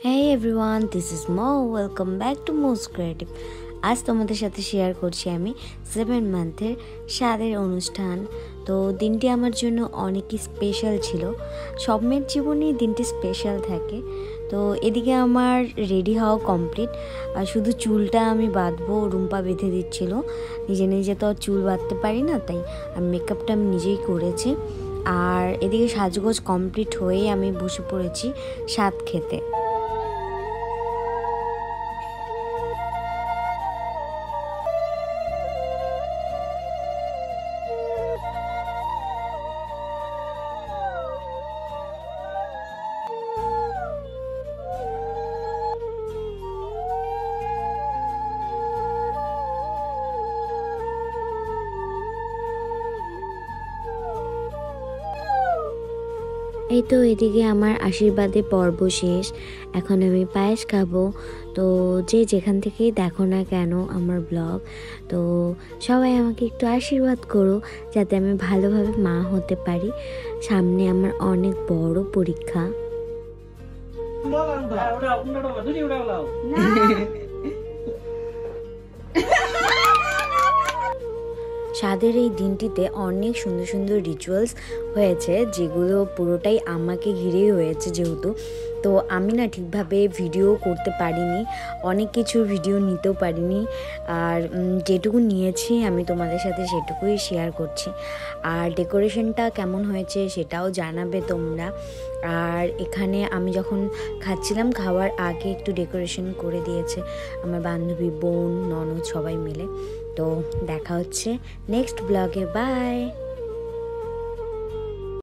Hey everyone, this is Mo. Welcome back to Mo's Creative. আজ তোমাদের সাথে share করছি আমি 7 মান্থের স্বাদের অনুষ্ঠান। তো দিনটি আমার জন্য অনেকই স্পেশাল ছিল। সব মেয়ের জীবনেই দিনটি স্পেশাল থাকে। তো এদিকে আমার রেডি হওয়া কমপ্লিট, আর শুধু চুলটা আমি বাঁধবো, রুম্পা বেঁধে দিচ্ছিল। নিজে নিজে তো আর চুল বাঁধতে পারি না, তাই আর মেকআপটা আমি নিজেই করেছি। আর এদিকে সাজগোজ কমপ্লিট হয়েই আমি বসে পড়েছি স্বাদ খেতে। এই তো এদিকে আমার আশীর্বাদে পর্ব শেষ। এখন আমি পায়েস খাবো। তো যে যেখান থেকেই দেখো না কেন আমার ব্লগ, তো সবাই আমাকে একটু আশীর্বাদ করো যাতে আমি ভালোভাবে মা হতে পারি। সামনে আমার অনেক বড় পরীক্ষা। স্বাদের এই দিনটিতে অনেক সুন্দর সুন্দর রিচুয়ালস হয়েছে, যেগুলো পুরোটাই আমাকে ঘিরেই হয়েছে। যেহেতু তো আমি না ঠিকভাবে ভিডিও করতে পারিনি, অনেক কিছু ভিডিও নিতেও পারিনি, আর যেটুকু নিয়েছি আমি তোমাদের সাথে সেটুকুই শেয়ার করছি। আর ডেকোরেশনটা কেমন হয়েছে সেটাও জানাবে তোমরা। আর এখানে আমি যখন খাচ্ছিলাম, খাওয়ার আগে একটু ডেকোরেশন করে দিয়েছে আমার বান্ধবী, বোন, ননদ সবাই মিলে। তো দেখা হচ্ছে নেক্সট ব্লগে। বাই।